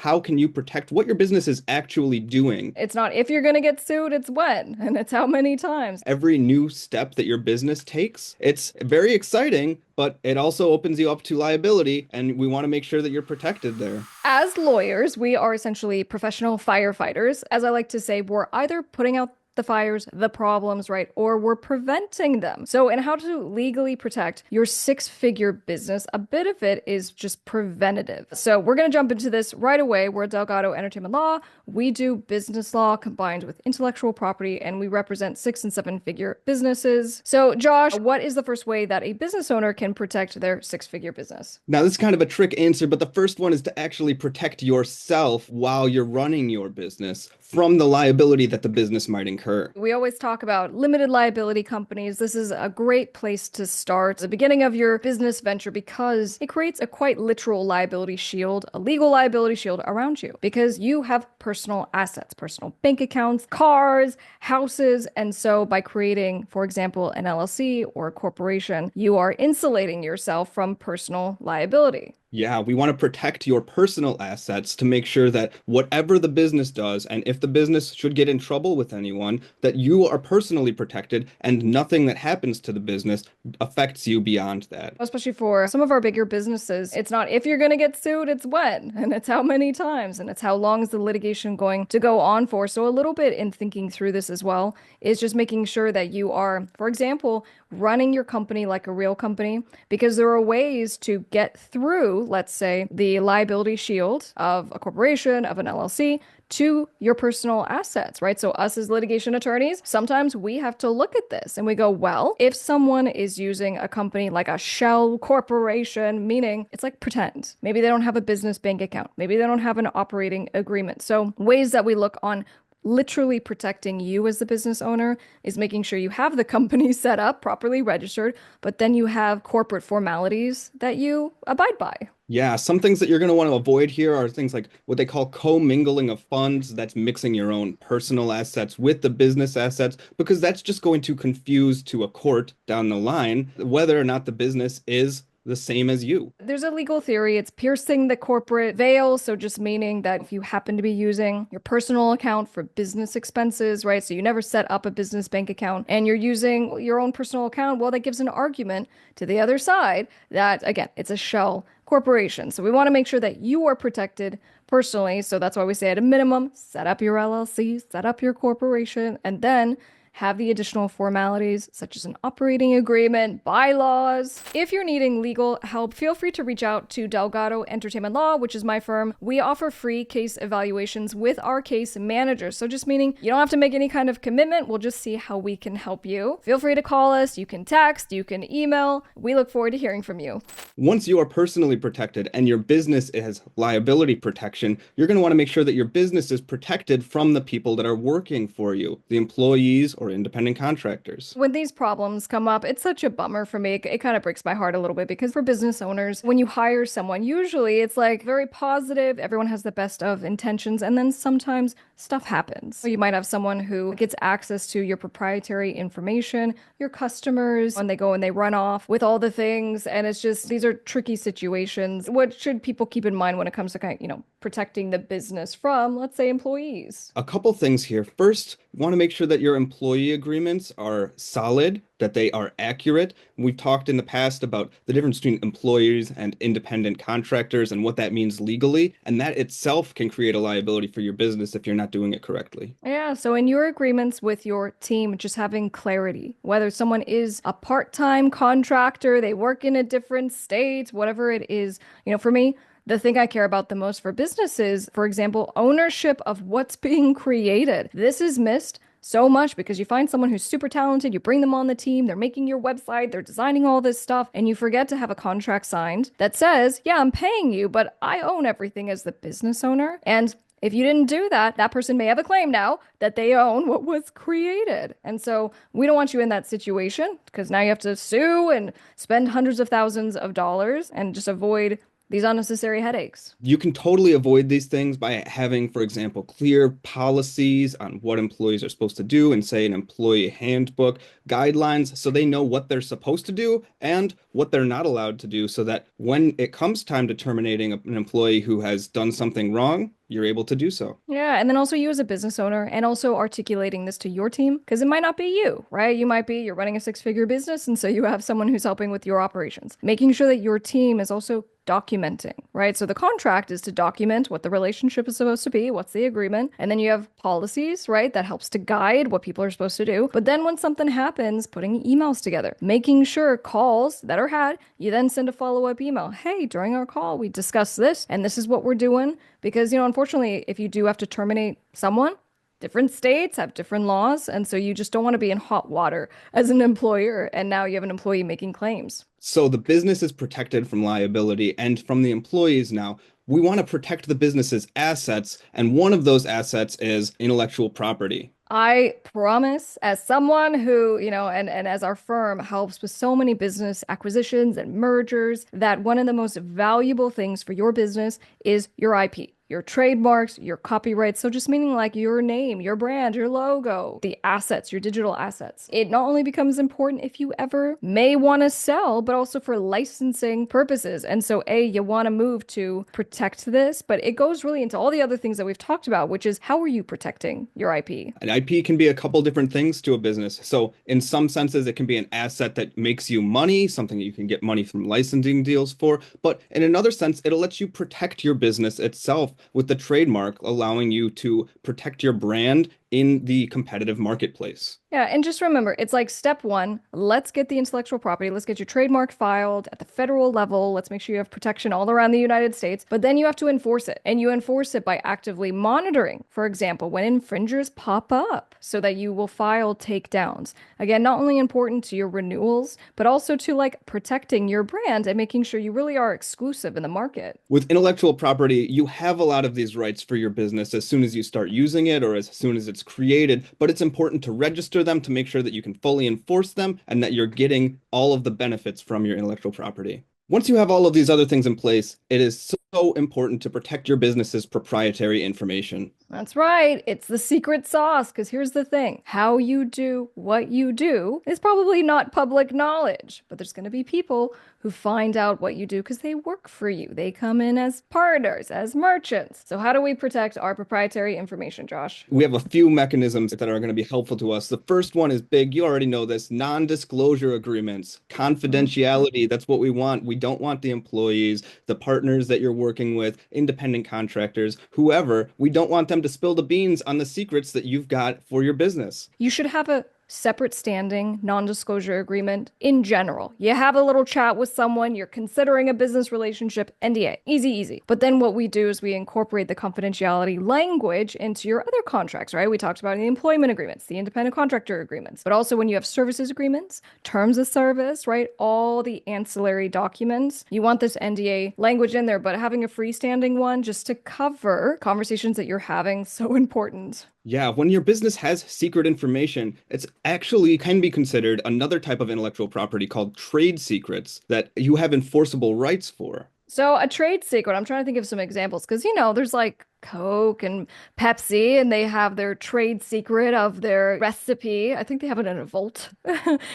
how can you protect what your business is actually doing. It's not if you're going to get sued, it's when, and it's how many times. Every new step that your business takes, it's very exciting, but it also opens you up to liability, and we want to make sure that you're protected there. As lawyers, we are essentially professional firefighters. As I like to say, we're either putting out the fires, the problems, right? Or we're preventing them. So, in how to legally protect your six-figure business, a bit of it is just preventative. So, we're going to jump into this right away. We're at Delgado Entertainment Law. We do business law combined with intellectual property, and we represent six and seven-figure businesses. So, Josh, what is the first way that a business owner can protect their six-figure business? Now, this is kind of a trick answer, but the first one is to actually protect yourself while you're running your business from the liability that the business might incur. We always talk about limited liability companies. This is a great place to start the beginning of your business venture because it creates a quite literal liability shield, a legal liability shield around you because you have personal assets, personal bank accounts, cars, houses. And so by creating, for example, an LLC or a corporation, you are insulating yourself from personal liability. Yeah, we want to protect your personal assets to make sure that whatever the business does, and if the business should get in trouble with anyone, that you are personally protected and nothing that happens to the business affects you beyond that. Especially for some of our bigger businesses, it's not if you're going to get sued, it's when, and it's how many times, and it's how long is the litigation going to go on for. So, a little bit in thinking through this as well is just making sure that you are, for example, running your company like a real company, because there are ways to get through, let's say, the liability shield of a corporation, of an LLC, to your personal assets, right? So, us as litigation attorneys, sometimes we have to look at this and we go, well, if someone is using a company like a shell corporation, meaning it's like pretend, maybe they don't have a business bank account, maybe they don't have an operating agreement. So, ways that we look on literally protecting you as the business owner is making sure you have the company set up, properly registered, but then you have corporate formalities that you abide by. Yeah, some things that you're going to want to avoid here are things like what they call commingling of funds. That's mixing your own personal assets with the business assets, because that's just going to confuse to a court down the line whether or not the business is the same as you. There's a legal theory. It's piercing the corporate veil. So, just meaning that if you happen to be using your personal account for business expenses, right? So, you never set up a business bank account and you're using your own personal account, well, that gives an argument to the other side that, again, it's a shell corporation. So, we want to make sure that you are protected personally. So, that's why we say at a minimum, set up your LLC, set up your corporation, and then have the additional formalities such as an operating agreement, bylaws. If you're needing legal help, feel free to reach out to Delgado Entertainment Law, which is my firm. We offer free case evaluations with our case manager. So just meaning you don't have to make any kind of commitment. We'll just see how we can help you. Feel free to call us. You can text, you can email. We look forward to hearing from you. Once you are personally protected and your business has liability protection, you're going to want to make sure that your business is protected from the people that are working for you, the employees or independent contractors. When these problems come up, it's such a bummer for me. It kind of breaks my heart a little bit because for business owners, when you hire someone, usually it's like very positive, everyone has the best of intentions, and then sometimes stuff happens. So you might have someone who gets access to your proprietary information, your customers, and they go and they run off with all the things, and it's just these are tricky situations. What should people keep in mind when it comes to protecting the business from, let's say, employees? A couple things here. First, you want to make sure that your employee agreements are solid, that they are accurate. We've talked in the past about the difference between employees and independent contractors and what that means legally, and that itself can create a liability for your business if you're not doing it correctly. Yeah, so in your agreements with your team, just having clarity, whether someone is a part-time contractor, they work in a different state, whatever it is, for me, the thing I care about the most for businesses, for example, ownership of what's being created. This is missed so much because you find someone who's super talented, you bring them on the team, they're making your website, they're designing all this stuff, and you forget to have a contract signed that says, yeah, I'm paying you, but I own everything as the business owner. And if you didn't do that, that person may have a claim now that they own what was created. And so we don't want you in that situation because now you have to sue and spend hundreds of thousands of dollars and just avoid these unnecessary headaches. You can totally avoid these things by having, for example, clear policies on what employees are supposed to do and say an employee handbook guidelines so they know what they're supposed to do and what they're not allowed to do so that when it comes time to terminating an employee who has done something wrong, you're able to do so. Yeah, and then also you as a business owner and also articulating this to your team because it might not be you, right? You're running a six-figure business and so you have someone who's helping with your operations. Making sure that your team is also documenting, right? So the contract is to document what the relationship is supposed to be, what's the agreement, and then you have policies, right? That helps to guide what people are supposed to do. But then when something happens, putting emails together, making sure calls that are had, you then send a follow-up email. Hey, during our call, we discussed this and this is what we're doing. Because, unfortunately, if you do have to terminate someone, different states have different laws. And so you just don't want to be in hot water as an employer. And now you have an employee making claims. So the business is protected from liability and from the employees now. We want to protect the business's assets, and one of those assets is intellectual property. I promise, as someone who, and as our firm helps with so many business acquisitions and mergers, that one of the most valuable things for your business is your IP, your trademarks, your copyrights. So just meaning like your name, your brand, your logo, the assets, your digital assets. It not only becomes important if you ever may want to sell, but also for licensing purposes. And so, you want to move to protect this, but it goes really into all the other things that we've talked about, which is how are you protecting your IP? An IP can be a couple different things to a business. So, in some senses, it can be an asset that makes you money, something that you can get money from licensing deals for. But in another sense, it'll let you protect your business itself with the trademark, allowing you to protect your brand in the competitive marketplace. Yeah, and just remember, it's like step one, let's get the intellectual property, let's get your trademark filed at the federal level, let's make sure you have protection all around the United States, but then you have to enforce it. And you enforce it by actively monitoring, for example, when infringers pop up, so that you will file takedowns. Again, not only important to your renewals, but also to like protecting your brand and making sure you really are exclusive in the market. With intellectual property, you have a lot of these rights for your business as soon as you start using it or as soon as it's created, but it's important to register them to make sure that you can fully enforce them and that you're getting all of the benefits from your intellectual property. Once you have all of these other things in place, it is so important to protect your business's proprietary information. That's right. It's the secret sauce. Because here's the thing, how you do what you do is probably not public knowledge, but there's going to be people who find out what you do because they work for you. They come in as partners, as merchants. So, how do we protect our proprietary information, Josh? We have a few mechanisms that are going to be helpful to us. The first one is big. You already know this: non-disclosure agreements, confidentiality. That's what we want. We don't want the employees, the partners that you're working with, independent contractors, whoever. We don't want them to spill the beans on the secrets that you've got for your business. You should have a separate standing non-disclosure agreement in general. You have a little chat with someone, you're considering a business relationship, NDA, easy, easy. But then what we do is we incorporate the confidentiality language into your other contracts, right? We talked about the employment agreements, the independent contractor agreements, but also when you have services agreements, terms of service, right? All the ancillary documents. You want this NDA language in there, but having a freestanding one just to cover conversations that you're having, so important. Yeah, when your business has secret information, it's actually can be considered another type of intellectual property called trade secrets that you have enforceable rights for. So a trade secret, I'm trying to think of some examples because there's like Coke and Pepsi and they have their trade secret of their recipe. I think they have it in a vault.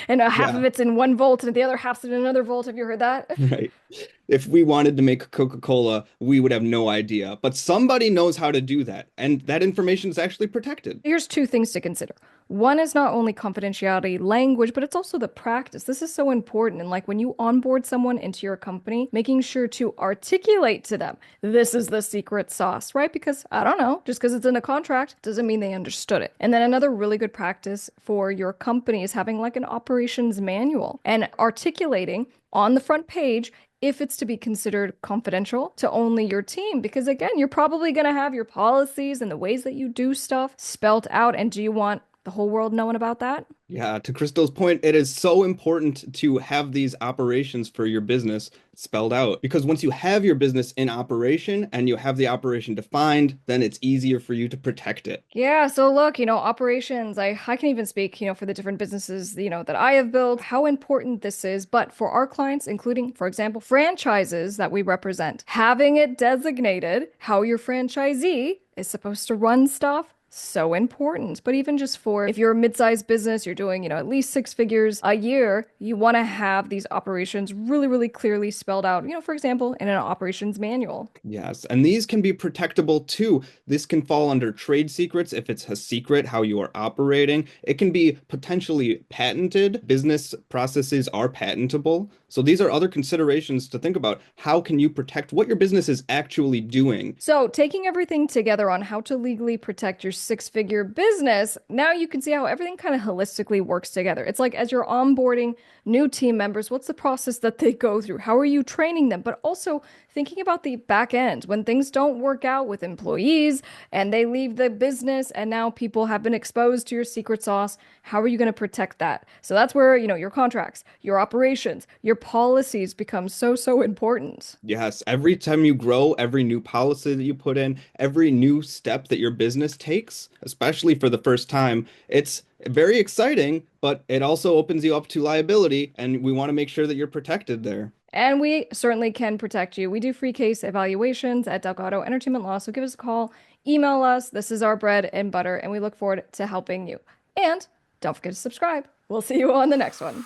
And half Yeah, of it's in one vault and the other half's in another vault. Have you heard that? right. If we wanted to make Coca-Cola, we would have no idea. But somebody knows how to do that, and that information is actually protected. Here's two things to consider. One is not only confidentiality language, but it's also the practice. This is so important. And like when you onboard someone into your company, making sure to articulate to them, this is the secret sauce, right? Because I don't know, just because it's in a contract doesn't mean they understood it. And then another really good practice for your company is having like an operations manual and articulating on the front page if it's to be considered confidential to only your team. Because again, you're probably going to have your policies and the ways that you do stuff spelt out. And do you want the whole world knowing about that. Yeah, to Crystal's point, it is so important to have these operations for your business spelled out because once you have your business in operation and you have the operation defined, then it's easier for you to protect it. Yeah, so look, operations, I can even speak, for the different businesses, that I have built, how important this is. But for our clients, including, for example, franchises that we represent, having it designated how your franchisee is supposed to run stuff, so important. But even just for if you're a mid-sized business, you're doing, at least six figures a year, you want to have these operations really, really clearly spelled out, for example, in an operations manual. Yes, and these can be protectable too. This can fall under trade secrets if it's a secret how you are operating. It can be potentially patented. Business processes are patentable. So these are other considerations to think about. How can you protect what your business is actually doing? So, taking everything together on how to legally protect your six-figure business, now you can see how everything kind of holistically works together. It's like as you're onboarding new team members, what's the process that they go through? How are you training them? But also thinking about the back end when things don't work out with employees and they leave the business and now people have been exposed to your secret sauce. How are you going to protect that? So that's where, your contracts, your operations, your policies become so, so important. Yes, every time you grow, every new policy that you put in, every new step that your business takes, especially for the first time, it's very exciting, but it also opens you up to liability, and we want to make sure that you're protected there. And we certainly can protect you. We do free case evaluations at Delgado Entertainment Law. So give us a call, email us. This is our bread and butter, and we look forward to helping you. And don't forget to subscribe. We'll see you on the next one.